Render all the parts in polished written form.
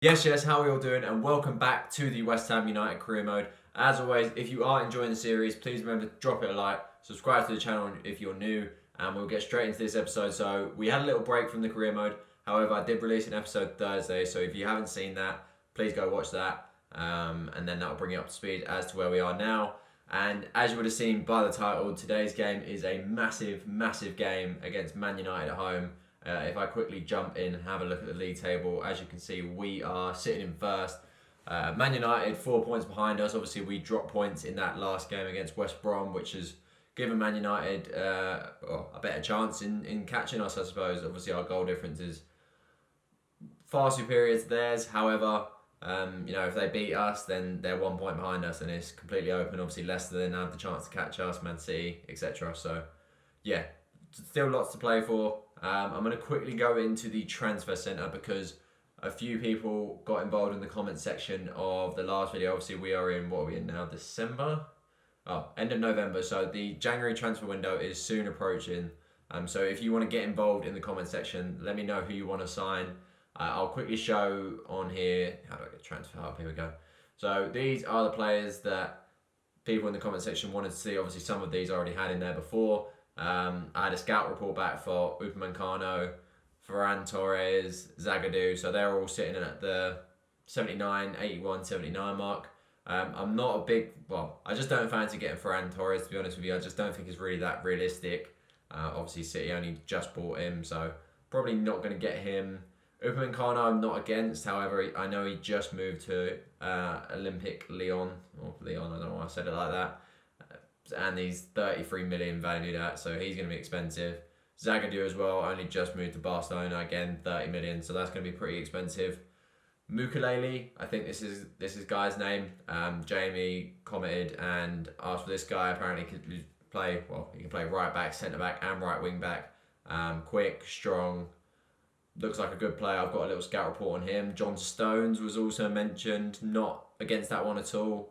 Yes, how are we all doing? And welcome back to the West Ham United career mode. As always, if you are enjoying the series, please remember to drop it a like, subscribe to the channel if you're new, and we'll get straight into this episode. So we had a little break from the career mode. However, I did release an episode Thursday, so if you haven't seen that, please go watch that, and then that'll bring you up to speed as to where we are now. And as you would have seen by the title, today's game is a massive game against Man United at home. If I quickly jump in and have a look at the league table, as you can see, we are sitting in first. Man United 4 points behind us. Obviously, we dropped points in that last game against West Brom, which has given Man United a better chance in catching us, I suppose. Obviously, our goal difference is far superior to theirs. However, if they beat us, then they're 1 point behind us, and it's completely open. Obviously, Leicester then have the chance to catch us, Man City, etc. So, yeah, still lots to play for. I'm going to quickly go into the transfer centre because a few people got involved in the comment section of the last video. Obviously, we are in, what are we in now, December? End of November. So the January transfer window is soon approaching. So if you want to get involved in the comment section, let me know who you want to sign. I'll quickly show on here, how do I get transfer up? Here we go. So these are the players that people in the comment section wanted to see. Obviously, some of these I already had in there before. I had a scout report back for Upamecano, Ferran Torres, Zagadou, so they're all sitting at the 79, 81, 79 mark. I'm not a big, I just don't fancy getting Ferran Torres, to be honest with you. I just don't think it's really that realistic. Obviously, City only just bought him, so probably not going to get him. Upamecano I'm not against, however, I know he just moved to Olympic Lyon, or Lyon, I don't know why I said it like that. And he's 33 million valued at, so he's going to be expensive. Zagadou as well, only just moved to Barcelona, again 30 million, so that's going to be pretty expensive. Mukulele, I think this is guy's name. Jamie commented and asked for this guy. Apparently he can play right back, centre back, and right wing back. Quick, strong, looks like a good player. I've got a little scout report on him. John Stones was also mentioned, not against that one at all.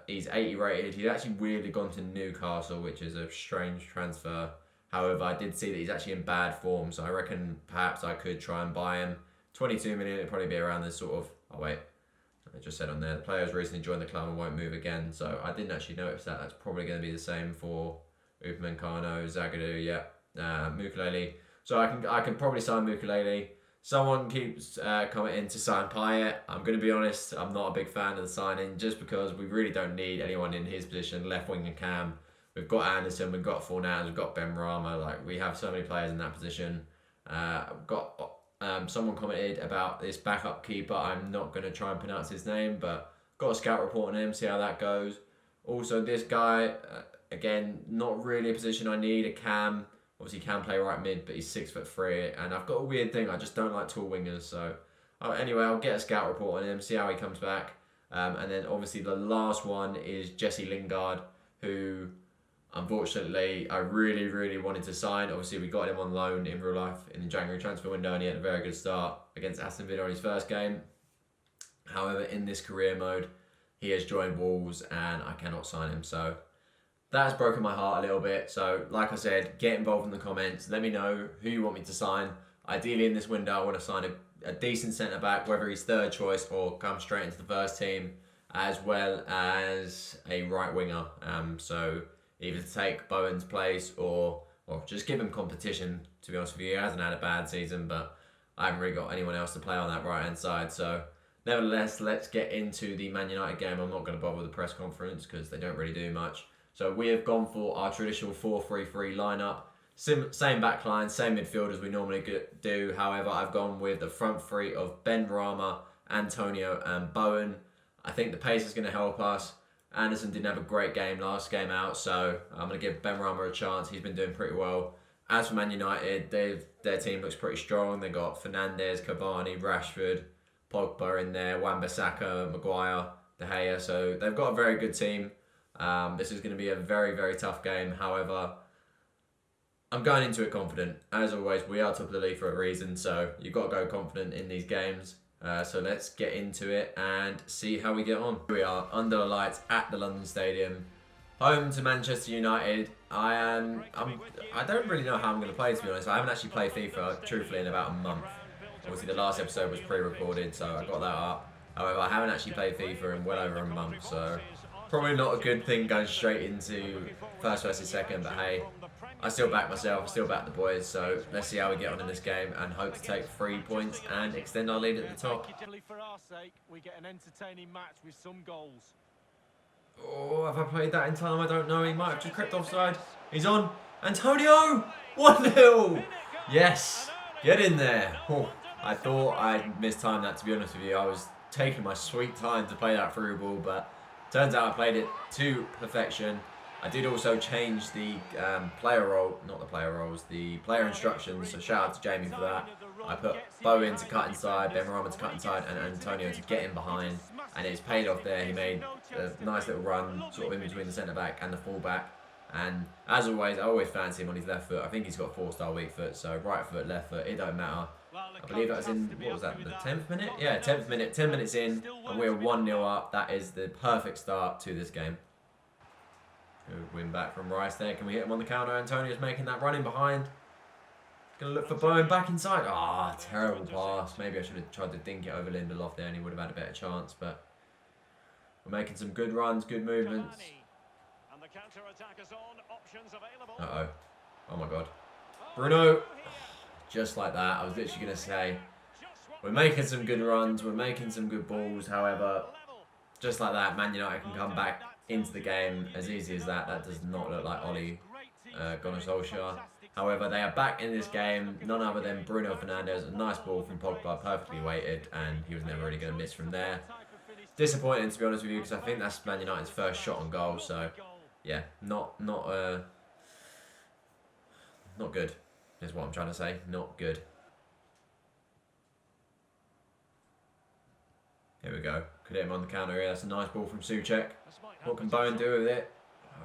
He's 80 rated. He's actually weirdly gone to Newcastle, which is a strange transfer. However, I did see that he's actually in bad form, so I reckon perhaps I could try and buy him. 22 million, it'd probably be around this sort of... Oh, wait. I just said on there, the player has recently joined the club and won't move again, so I didn't actually notice that. That's probably going to be the same for Upamecano, Zagadou, Mukulele. So I can probably sign Mukulele. Someone keeps commenting to sign Payet. I'm going to be honest, I'm not a big fan of the signing just because we really don't need anyone in his position, left wing and cam. We've got Anderson, we've got Fornals, we've got Ben Rama. We have so many players in that position. Someone commented about this backup keeper. I'm not going to try and pronounce his name, but got a scout report on him, see how that goes. Also, this guy, again, not really a position I need, a cam. Obviously, he can play right mid, but he's 6'3", and I've got a weird thing. I just don't like tall wingers. So, anyway, I'll get a scout report on him, see how he comes back. And then, obviously, the last one is Jesse Lingard, who, unfortunately, I really wanted to sign. Obviously, we got him on loan in real life in the January transfer window, and he had a very good start against Aston Villa in his first game. However, in this career mode, he has joined Wolves, and I cannot sign him. So, that has broken my heart a little bit. So, like I said, get involved in the comments. Let me know who you want me to sign. Ideally, in this window, I want to sign a decent centre-back, whether he's third choice or come straight into the first team, as well as a right winger. So, either to take Bowen's place or just give him competition, to be honest with you. He hasn't had a bad season, but I haven't really got anyone else to play on that right-hand side. So, nevertheless, let's get into the Man United game. I'm not going to bother with the press conference because they don't really do much. So we have gone for our traditional 4-3-3 lineup. Same back line, same midfield as we normally do. However, I've gone with the front three of Ben Rama, Antonio and Bowen. I think the pace is going to help us. Anderson didn't have a great game last game out, so I'm going to give Ben Rama a chance. He's been doing pretty well. As for Man United, their team looks pretty strong. They've got Fernandes, Cavani, Rashford, Pogba in there, Wan-Bissaka, Maguire, De Gea. So they've got a very good team. This is going to be a very tough game. However, I'm going into it confident. As always, we are top of the league for a reason, so you've got to go confident in these games. So let's get into it and see how we get on. Here we are under the lights at the London Stadium, home to Manchester United. I don't really know how I'm going to play, to be honest. I haven't actually played FIFA truthfully in about a month. Obviously, the last episode was pre-recorded, so I got that up. However, I haven't actually played FIFA in well over a month, so probably not a good thing going straight into first versus second. But hey, I still back myself, I still back the boys, so let's see how we get on in this game and hope to take 3 points and extend our lead at the top. For our sake, we get an entertaining match with some goals. Oh, have I played that in time? I don't know. He might have just crept offside. He's on. Antonio! 1-0! Yes! Get in there. Oh, I thought I mistimed that, to be honest with you. I was taking my sweet time to play that through ball, but turns out I played it to perfection. I did also change the player role, not the player roles, the player instructions, so shout out to Jamie for that. I put Bowen to cut inside, Ben Rama to cut inside, and Antonio to get in behind, and it's paid off there. He made a nice little run sort of in between the centre-back and the full-back, and as always, I always fancy him on his left foot. I think he's got 4-star weak foot, so right foot, left foot, it don't matter. I believe that was in, what was that, the 10th minute? Yeah, 10th minute, 10 minutes in, and we're 1-0 up. That is the perfect start to this game. Good win back from Rice there. Can we hit him on the counter? Antonio's making that run in behind. Going to look for Bowen back inside. Ah, terrible pass. Maybe I should have tried to dink it over Lindelof there and he would have had a better chance. But we're making some good runs, good movements. Uh-oh. Oh, my God. Bruno. Just like that. I was literally going to say, we're making some good runs. We're making some good balls. However, just like that, Man United can come back into the game as easy as that. That does not look like Ole Gunnar Solskjaer. However, they are back in this game. None other than Bruno Fernandes. A nice ball from Pogba, perfectly weighted, and he was never really going to miss from there. Disappointing, to be honest with you, because I think that's Man United's first shot on goal. So, yeah, not good, is what I'm trying to say. Not good. Here we go. Could hit him on the counter here. That's a nice ball from Souček. What can Bowen do with it?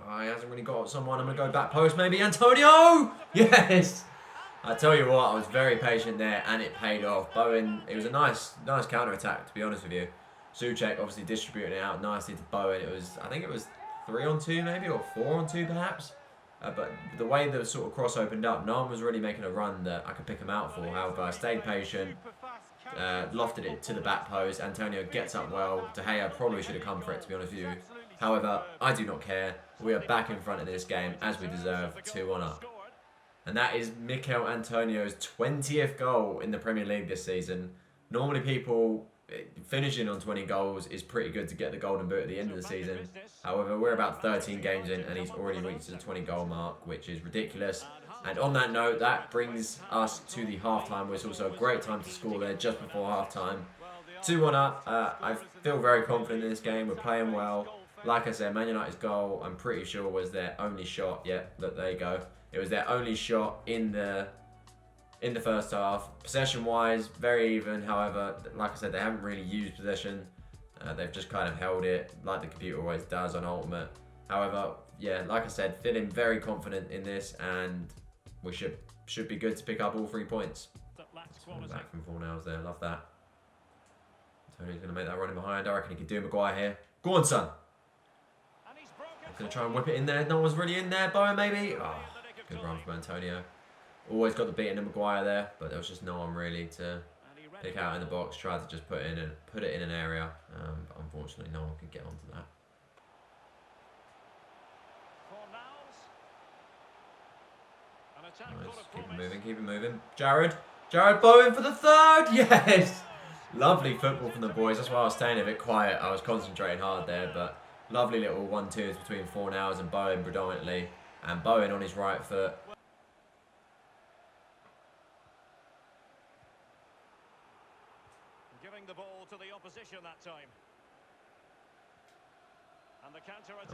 Oh, he hasn't really got someone. I'm going to go back post maybe. Antonio! Yes! I tell you what, I was very patient there and it paid off. Bowen, it was a nice counter-attack, to be honest with you. Souček obviously distributing it out nicely to Bowen. It was, I think it was 3-on-2 maybe, or 4-on-2 perhaps. But the way the sort of cross opened up, no one was really making a run that I could pick him out for. However, I stayed patient. Lofted it to the back post. Antonio gets up well. De Gea probably should have come for it, to be honest with you. However, I do not care. We are back in front of this game as we deserve, 2-1 up. And that is Mikel Antonio's 20th goal in the Premier League this season. Normally people finishing on 20 goals is pretty good to get the golden boot at the end of the season. However, we're about 13 games in and he's already reached the 20 goal mark, which is ridiculous. And on that note, that brings us to the half-time whistle. So a great time to score there just before half-time. 2-1 up. I feel very confident in this game. We're playing well. Like I said, Man United's goal, I'm pretty sure, was their only shot. Yeah, look, there you go. It was their only shot in the first half. Possession-wise, very even. However, like I said, they haven't really used possession. They've just kind of held it like the computer always does on Ultimate. However, yeah, like I said, feeling very confident in this, and we should be good to pick up all 3 points. Back from 4 nows there, love that. Tony's going to make that running behind. I reckon he can do Maguire here. Go on, son. Going to try and whip it in there. No one's really in there. Bowen, maybe. Oh, good run from Antonio. Always got the beat in Maguire there, but there was just no one really to pick out in the box. Tried to just put it in an area, but unfortunately no one could get onto that. Nice. Keep it moving. Jared Bowen for the 3rd. Yes. Lovely football from the boys. That's why I was staying a bit quiet. I was concentrating hard there, but lovely little 1-2s between Fornals and Bowen predominantly. And Bowen on his right foot. Giving the ball to the opposition that time.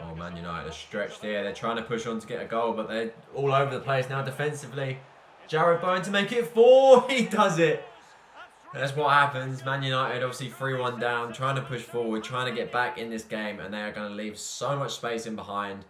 Oh, Man United are stretched here. They're trying to push on to get a goal, but they're all over the place now defensively. Jared Bowen to make it 4. He does it. That's what happens. Man United obviously 3-1 down, trying to push forward, trying to get back in this game, and they are going to leave so much space in behind.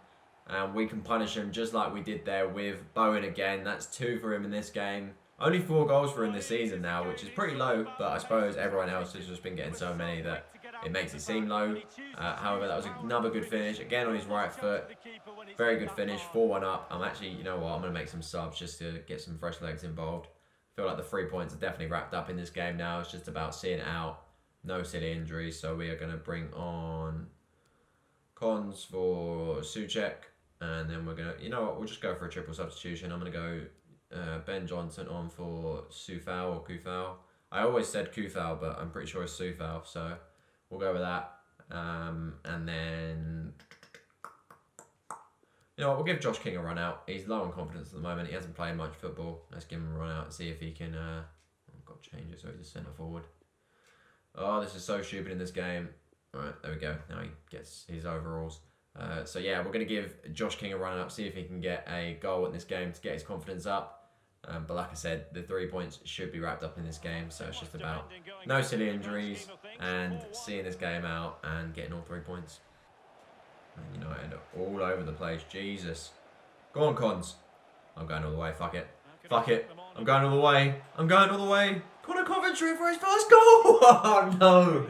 And we can punish him just like we did there with Bowen again. That's 2 for him in this game. Only 4 goals for him this season now, which is pretty low, but I suppose everyone else has just been getting so many that it makes it seem low. However, that was another good finish. Again on his right foot. Very good finish. 4-1 up. I'm actually, you know what, I'm going to make some subs just to get some fresh legs involved. feel like the 3 points are definitely wrapped up in this game now. It's just about seeing it out. No silly injuries. So we are going to bring on Cons for Souček. And then we're going to, you know what, we'll just go for a triple substitution. I'm going to go Ben Johnson on for Sufal or Kufal. I always said Kufal, but I'm pretty sure it's Sufal. So we'll go with that. And then, you know what, we'll give Josh King a run out. He's low on confidence at the moment. He hasn't played much football. Let's give him a run out and see if he can... I've got to change it so he's a centre forward. Oh, this is so stupid in this game. Alright, there we go. Now he gets his overalls. So yeah, we're going to give Josh King a run out, see if he can get a goal in this game to get his confidence up. But like I said, the 3 points should be wrapped up in this game. So it's just about no silly injuries and seeing this game out and getting all 3 points. Man United are all over the place. Jesus. Go on, Cons. I'm going all the way. Fuck it. Fuck it. I'm going all the way. I'm going all the way. Connor Coventry for his first goal. Oh, no.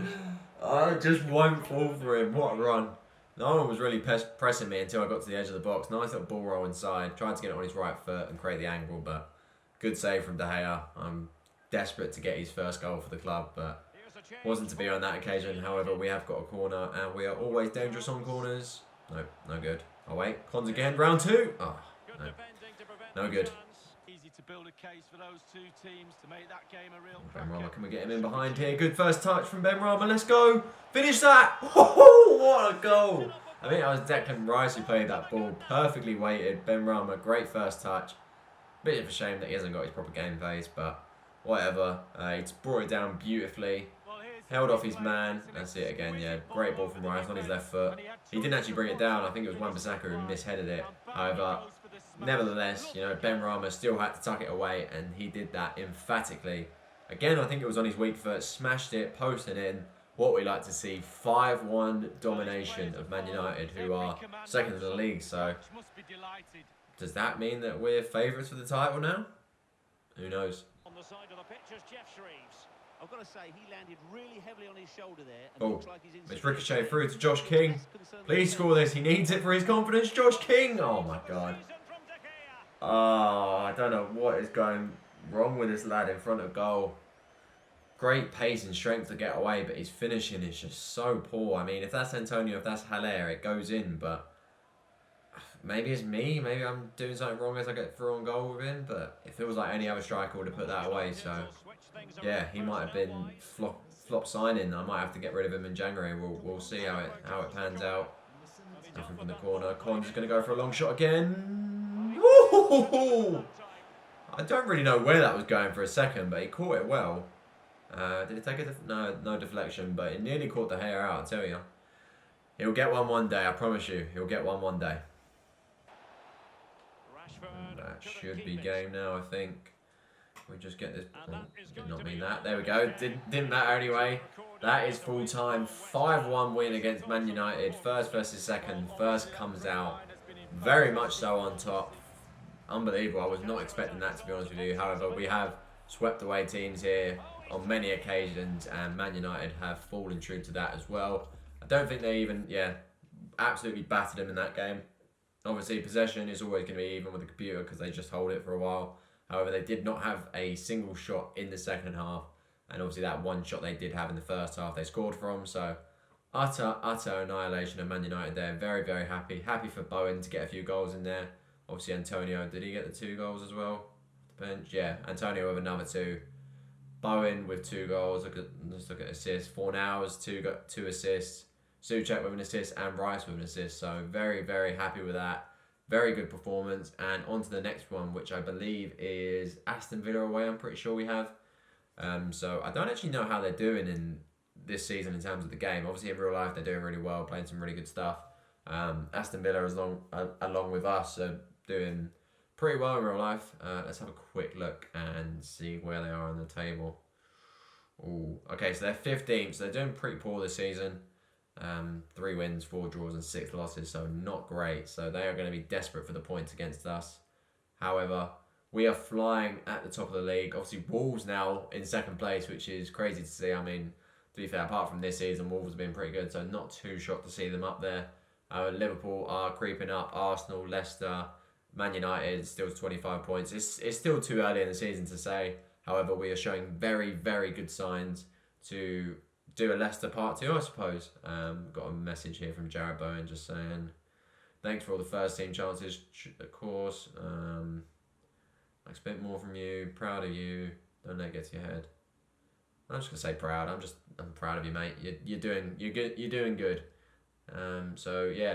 I just won't fall for him. What a run. No one was really pressing me until I got to the edge of the box. Nice little ball roll inside. Tried to get it on his right foot and create the angle, but good save from De Gea. I'm desperate to get his first goal for the club, but wasn't to be on that occasion. However, we have got a corner, and we are always dangerous on corners. No, no good. Oh, wait. Cons again. Round 2. Oh, no. No good. Easy to build a case for those two teams to make that game a real Benrahma, can we get him in behind here? Good first touch from Benrahma. Let's go. Finish that. Oh, what a goal. I think that was Declan Rice who played that ball. Perfectly weighted. Benrahma, great first touch. Bit of a shame that he hasn't got his proper game phase, but whatever. He's brought it down beautifully. Held off his man. That's it again, yeah. Great ball from Rice on his left foot. He didn't actually bring it down. I think it was Wan-Bissaka who misheaded it. However, nevertheless, you know, Benrahma still had to tuck it away, and he did that emphatically. Again, I think it was on his weak foot. Smashed it, posted in. What we like to see, 5-1 domination of Man United, who are second in the league. So, does that mean that we're favourites for the title now? Who knows? On the side of the pitch is Jeff Shreves. I've got to say, he landed really heavily on his shoulder there. And looks like he's it's ricocheted through to Josh King. Please score this. He needs it for his confidence. Josh King. Oh, my God. Oh, I don't know what is going wrong with this lad in front of goal. Great pace and strength to get away, but his finishing is just so poor. I mean, if that's Antonio, if that's Haller, it goes in, but maybe it's me. Maybe I'm doing something wrong as I get through on goal with him, but it feels like any other striker would have put that away, so yeah, he might have been flop signing. I might have to get rid of him in January. We'll see how it pans out. Nothing from the corner. Cons is going to go for a long shot again. Ooh! I don't really know where that was going for a second, but he caught it well. Did it take a no deflection, but it nearly caught the hair out, I tell you. He'll get one day, I promise you. He'll get one day. And that should be game now, I think. We just get this. Oh, did not mean that. There we go. Didn't matter anyway. That is full time. 5-1 win against Man United. First versus second. First comes out very much so on top. Unbelievable. I was not expecting that, to be honest with you. However, we have swept away teams here on many occasions, and Man United have fallen true to that as well. I don't think they even, absolutely battered them in that game. Obviously, possession is always going to be even with the computer because they just hold it for a while. However, they did not have a single shot in the second half, and obviously that one shot they did have in the first half they scored from. So, utter annihilation of Man United there. Very, very happy. Happy for Bowen to get a few goals in there. Obviously, Antonio, did he get the 2 goals as well? Bench, yeah. Antonio with another 2. Bowen with 2 goals. Let's look at assists. Fornals, 2 assists. Souček with an assist and Rice with an assist. So very, very happy with that. Very good performance. And on to the next one, which I believe is Aston Villa away, I'm pretty sure we have. So I don't actually know how they're doing in this season in terms of the game. Obviously in real life they're doing really well, playing some really good stuff. Aston Villa along with us are doing pretty well in real life. Let's have a quick look and see where they are on the table. Ooh, okay, so they're 15th, so they're doing pretty poor this season. 3 wins, 4 draws and 6 losses, so not great. So they are going to be desperate for the points against us. However, we are flying at the top of the league. Obviously, Wolves now in second place, which is crazy to see. I mean, to be fair, apart from this season, Wolves have been pretty good, so not too shocked to see them up there. Liverpool are creeping up. Arsenal, Leicester, Man United still 25 points. It's still too early in the season to say However, we are showing very, very good signs to do a Leicester part 2, I suppose. Got a message here from Jared Bowen just saying, thanks for all the first team chances, of course. I expect more from you. Proud of you. Don't let it get to your head. I'm just gonna say proud. I'm proud of you, mate. You're doing good. So yeah,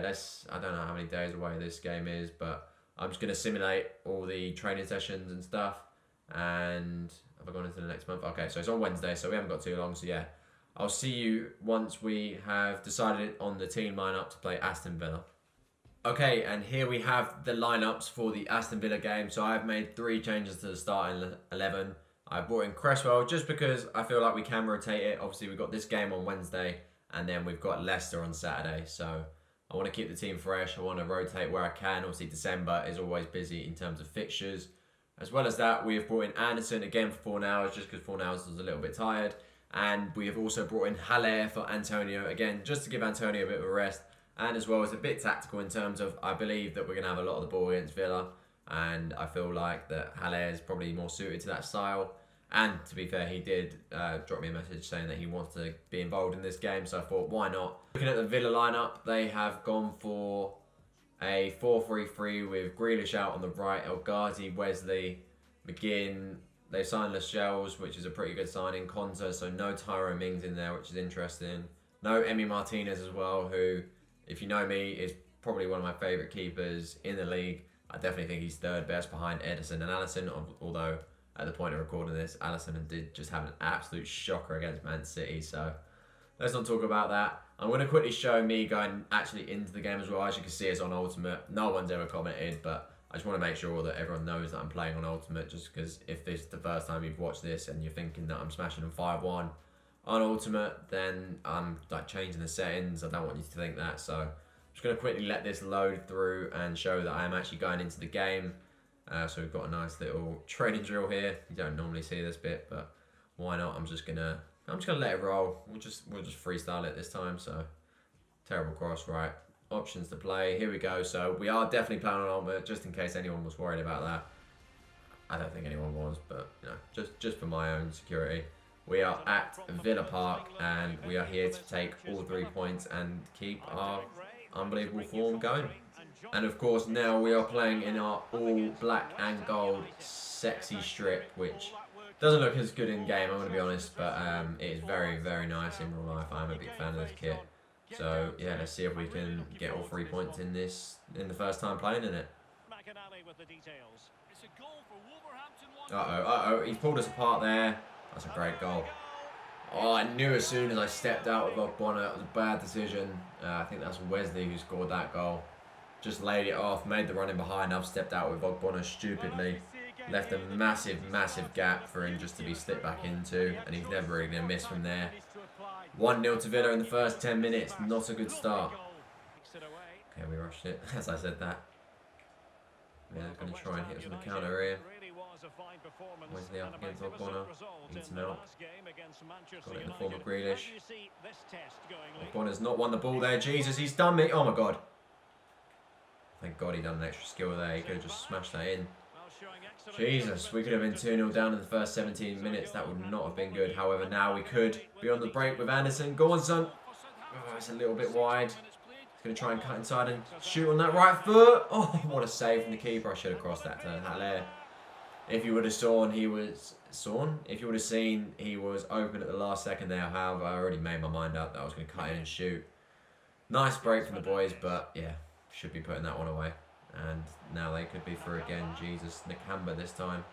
I don't know how many days away this game is, but I'm just gonna simulate all the training sessions and stuff. And have I gone into the next month? Okay, so it's on Wednesday, so we haven't got too long. So yeah, I'll see you once we have decided on the team lineup to play Aston Villa. Okay, and here we have the lineups for the Aston Villa game. So I've made 3 changes to the starting 11. I brought in Cresswell just because I feel like we can rotate it. Obviously, we've got this game on Wednesday, and then we've got Leicester on Saturday. So I want to keep the team fresh. I want to rotate where I can. Obviously, December is always busy in terms of fixtures. As well as that, we have brought in Anderson again for Fornals, just because Fornals was a little bit tired. And we have also brought in Haller for Antonio, again, just to give Antonio a bit of a rest. And as well as a bit tactical in terms of, I believe that we're going to have a lot of the ball against Villa. And I feel like that Haller is probably more suited to that style. And to be fair, he did drop me a message saying that he wants to be involved in this game. So I thought, why not? Looking at the Villa lineup, they have gone for a 4-3-3 with Grealish out on the right, El Ghazi, Wesley, McGinn. They've signed Lascelles, which is a pretty good signing. Konza, so no Tyrone Mings in there, which is interesting. No Emi Martinez as well, who, if you know me, is probably one of my favourite keepers in the league. I definitely think he's third best behind Edison and Alisson, although at the point of recording this, Alisson did just have an absolute shocker against Man City, so let's not talk about that. I'm going to quickly show me going actually into the game as well. As you can see, it's on Ultimate. No one's ever commented, but I just want to make sure that everyone knows that I'm playing on Ultimate, just because if this is the first time you've watched this and you're thinking that I'm smashing them 5-1 on Ultimate, then I'm like changing the settings. I don't want you to think that, so I'm just going to quickly let this load through and show that I am actually going into the game. So we've got a nice little training drill here. You don't normally see this bit, but why not? I'm just gonna let it roll. We'll just freestyle it this time. So terrible cross, right? Options to play. Here we go. So we are definitely playing on Ultimate, just in case anyone was worried about that. I don't think anyone was, but you know, just for my own security. We are at Villa Park, and we are here to take all 3 points and keep our unbelievable form going. And of course, now we are playing in our all black and gold sexy strip, which doesn't look as good in game, I'm going to be honest, but it is very, very nice in real life. I'm a big fan of this kit. So yeah, let's see if we can get all 3 points in the first time playing in it. Uh-oh, he's pulled us apart there. That's a great goal. Oh, I knew as soon as I stepped out with Ogbonna, it was a bad decision. I think that's Wesley who scored that goal. Just laid it off, made the run in behind. I've stepped out with Ogbonna stupidly. Left a massive, massive gap for him just to be slipped back into. And he's never really going to miss from there. 1-0 to Villa in the first 10 minutes. Not a good start. Okay, we rushed it, as I said that. Yeah, they're going to try and hit us on the counter here. Wesley up against Ogbonna. Needs him out. Got it in the form of Grealish. Ogbonna's not won the ball there. Jesus, he's done me. Oh my God. Thank God he done an extra skill there. He could have just smashed that in. Jesus, we could have been 2-0 down in the first 17 minutes. That would not have been good. However, now we could be on the break with Anderson. Go on, son. Oh, it's a little bit wide. He's going to try and cut inside and shoot on that right foot. Oh, what a save from the keeper. I should have crossed that to Haller. If you would have if you would have seen he was open at the last second there. However, I already made my mind up that I was going to cut in and shoot. Nice break from the boys, but yeah. Should be putting that one away. And now they could be through again. Jesus, Nakamba this time.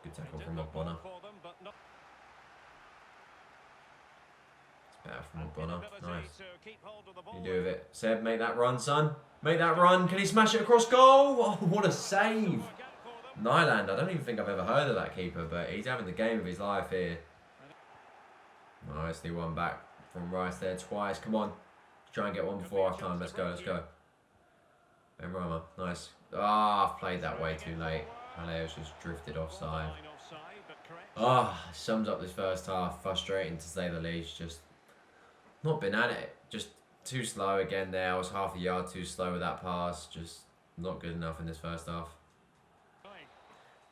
Good tackle from Ogbonna. It's better from Ogbonna. Nice. You do with it. Seb, make that run, son. Make that run. Can he smash it across goal? Oh, what a save. Nyland, I don't even think I've ever heard of that keeper, but he's having the game of his life here. Nicely one back from Rice there twice. Come on. Try and get one before half time. Let's go, let's go. Ben Rama, nice. Ah, I've played that way too late. Haler's just drifted offside. Sums up this first half. Frustrating to say the least. Just not been at it. Just too slow again there. I was half a yard too slow with that pass. Just not good enough in this first half.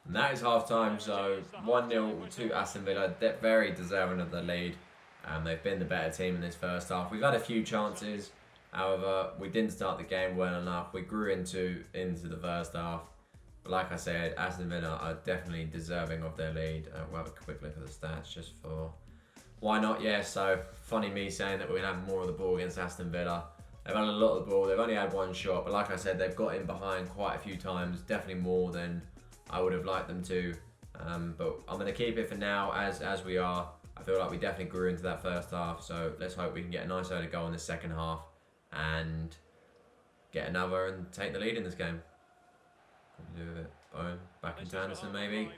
And that is half time, so 1-0 to Aston Villa. They're very deserving of the lead. They've been the better team in this first half. We've had a few chances, however, we didn't start the game well enough. We grew into the first half. But like I said, Aston Villa are definitely deserving of their lead. We'll have a quick look at the stats just for... Why not? Yeah, so funny me saying that we're going to have more of the ball against Aston Villa. They've had a lot of the ball. They've only had one shot. But like I said, they've got in behind quite a few times. Definitely more than I would have liked them to. But I'm going to keep it for now as we are. I feel like we definitely grew into that first half. So let's hope we can get a nice early goal in the second half. And get another and take the lead in this game. What do we do with it? Boom. Back into Anderson maybe.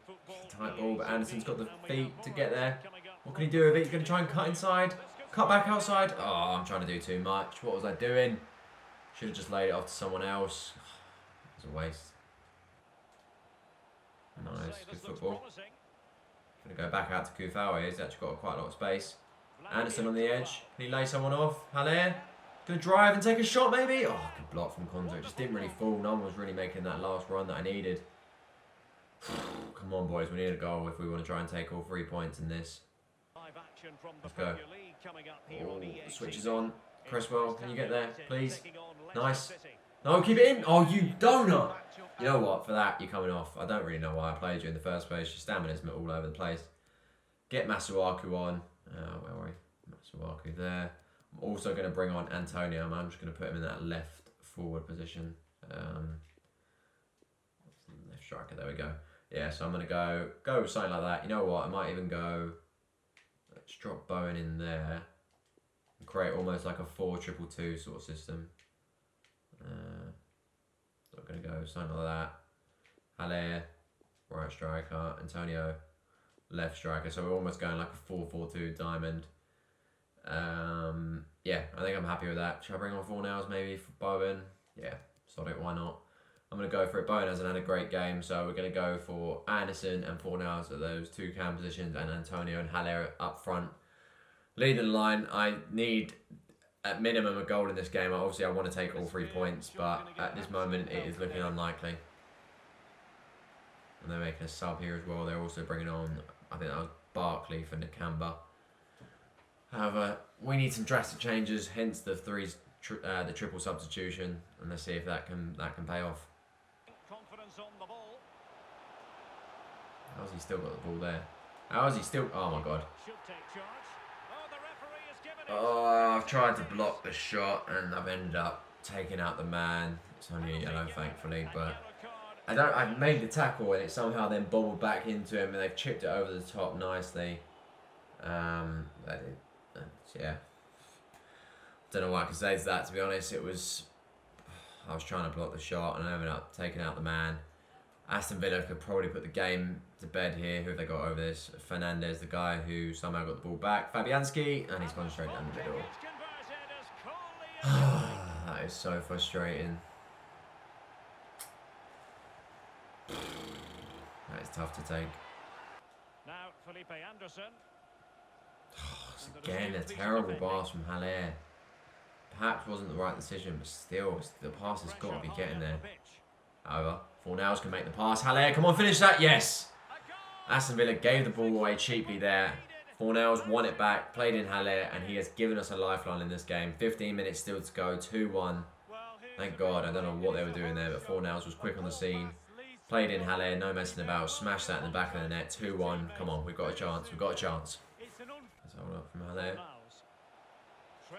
Tight ball, but Anderson's got the feet to get there. What can he do with it? He's going to try and cut inside. Cut back outside. Oh, I'm trying to do too much. What was I doing? Should have just laid it off to someone else. It was a waste. Nice. Good football. Going to go back out to Kufau. He's actually got quite a lot of space. Anderson on the edge. Can he lay someone off? Haller. Going to drive and take a shot maybe? Oh, good block from Conte. Just didn't really fall. No one was really making that last run that I needed. Come on, boys. We need a goal if we want to try and take all 3 points in this. Let's go. Oh, switches on. Cresswell, can you get there, please? Nice. No, keep it in. Oh, you donut. You know what? For that, you're coming off. I don't really know why I played you in the first place. Your stamina's all over the place. Get Masuaku on. Where are we? Masuaku there. I'm also going to bring on Antonio. I'm just going to put him in that left forward position. Left striker. There we go. Yeah, so I'm going to go with something like that. You know what? I might even go... Let's drop Bowen in there and create almost like a 4-2-2 sort of system. So I'm going to go something like that. Haller, right striker. Antonio, left striker. So we're almost going like a 4-4-2 diamond. Yeah, I think I'm happy with that. Should I bring on Fornals maybe for Bowen? Yeah, sod it, why not? I'm going to go for it. Bowen hasn't had a great game, so we're going to go for Anderson and Fornals at those two cam positions, and Antonio and Haller up front. Leading the line, I need at minimum a goal in this game. Obviously, I want to take all 3 points, but at this moment, it is looking unlikely. And they're making a sub here as well. They're also bringing on, I think that was Barkley for Nakamba. However, we need some drastic changes, hence the triple substitution, and let's see if that can pay off. Confidence on the ball. How's he still got the ball there? How is he still? Oh my god. Should take charge. Oh, the referee has given it. Oh, I've tried to block the shot and I've ended up taking out the man. It's only a yellow, thankfully, but I've made the tackle and it somehow then bobbled back into him and they've chipped it over the top nicely. Yeah. Don't know what I can say to that, to be honest. I was trying to block the shot and I ended up taking out the man. Aston Villa could probably put the game to bed here. Who have they got over this? Fernandes, the guy who somehow got the ball back. Fabianski, and he's gone straight down the middle. That is so frustrating. That is tough to take. Now, Felipe Anderson. Again, a terrible pass from Haller. Perhaps wasn't the right decision, but still, the pass has got to be getting there. However, Fornals can make the pass. Haller, come on, finish that. Yes! Aston Villa gave the ball away cheaply there. Fornals won it back, played in Haller, and he has given us a lifeline in this game. 15 minutes still to go, 2-1. Thank God, I don't know what they were doing there, but Fornals was quick on the scene. Played in Haller, no messing about, smashed that in the back of the net, 2-1. Come on, we've got a chance, we've got a chance. Let's hold up from Haller.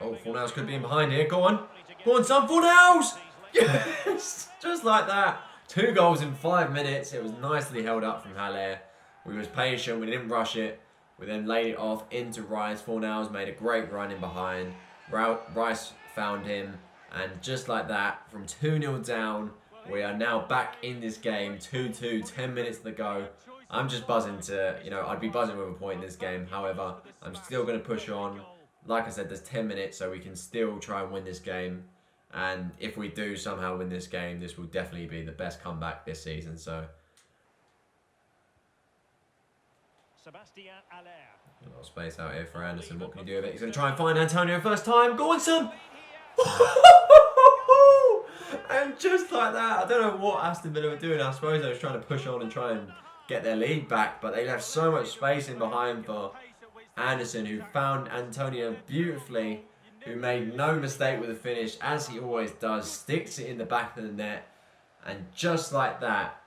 Oh, Fornals could be in behind here, go on. Go on, son, Fornals! Yes! Just like that. 2 goals in 5 minutes. It was nicely held up from Haller. We was patient, we didn't rush it. We then laid it off into Rice. Fornals made a great run in behind. Rice found him. And just like that, from 2-0 down, we are now back in this game. 2-2, 10 minutes to go. I'm just buzzing to, I'd be buzzing with a point in this game. However, I'm still going to push on. Like I said, there's 10 minutes, so we can still try and win this game. And if we do somehow win this game, this will definitely be the best comeback this season. So, a lot of space out here for Anderson. What can he do with it? He's going to try and find Antonio first time. Go on, son! And just like that, I don't know what Aston Villa were doing. I suppose they was trying to push on and try and get their lead back, but they left so much space in behind for Anderson, who found Antonio beautifully, who made no mistake with the finish, as he always does, sticks it in the back of the net, and just like that,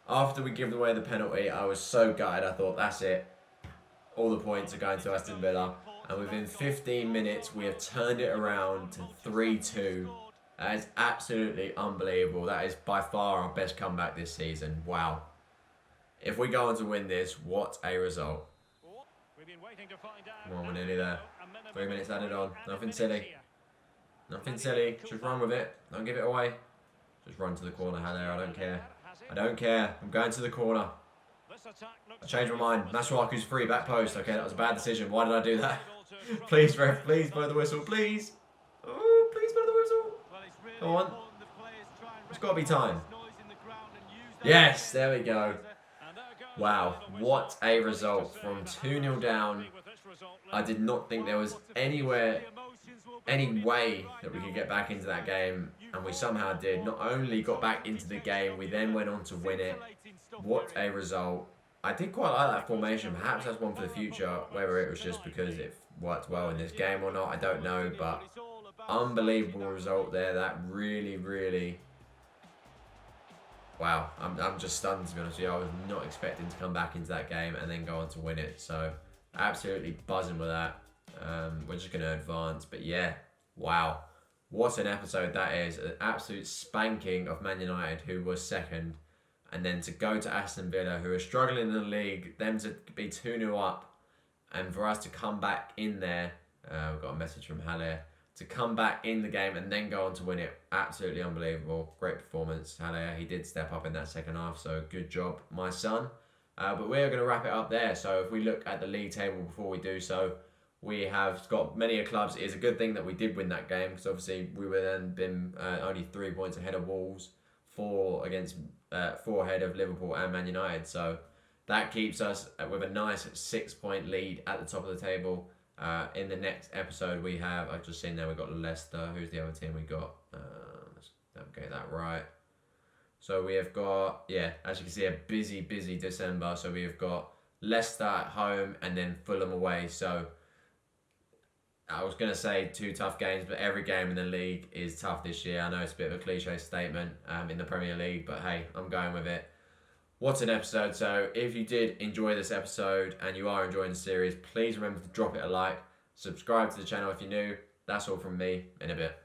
after we give away the penalty, I was so gutted. I thought, that's it. All the points are going to Aston Villa. And within 15 minutes, we have turned it around to 3-2. That is absolutely unbelievable. That is by far our best comeback this season. Wow. If we go on to win this, what a result. Come on, we're nearly there. 3 minutes added on. Nothing silly. Nothing silly. Just run with it. Don't give it away. Just run to the corner, Haller. I don't care. I don't care. I'm going to the corner. I changed my mind. Masuaku's free, back post. Okay, that was a bad decision. Why did I do that? Please, ref. Please blow the whistle. Please. Oh, please blow the whistle. Come on. It's got to be time. Yes, there we go. Wow, what a result. From 2-0 down. I did not think there was any way that we could get back into that game, and we somehow did. Not only got back into the game, we then went on to win it. What a result. I did quite like that formation. Perhaps that's one for the future. Whether it was just because it worked well in this game or not, I don't know. But unbelievable result there. That really... Wow. I'm just stunned, to be honest with you. I was not expecting to come back into that game and then go on to win it. So, absolutely buzzing with that. We're just going to advance. But yeah, wow. What an episode that is. An absolute spanking of Man United, who was second. And then to go to Aston Villa, who are struggling in the league, them to be 2-0 up, and for us to come back in there, we've got a message from Haller, to come back in the game and then go on to win it. Absolutely unbelievable. Great performance. Haller, he did step up in that second half, so good job, my son. But we're going to wrap it up there. So if we look at the league table before we do so, we have got many clubs. It is a good thing that we did win that game, because obviously we were then been only 3 points ahead of Wolves, 4 ahead of Liverpool and Man United. So that keeps us with a nice 6-point lead at the top of the table. In the next episode we have, I've just seen there, we've got Leicester. Who's the other team we got? Let's get that right. So we have got, yeah, as you can see, a busy December. So we have got Leicester at home and then Fulham away. So I was going to say 2 tough games, but every game in the league is tough this year. I know it's a bit of a cliche statement in the Premier League, but hey, I'm going with it. What an episode. So if you did enjoy this episode and you are enjoying the series, please remember to drop it a like, subscribe to the channel if you're new. That's all from me. In a bit.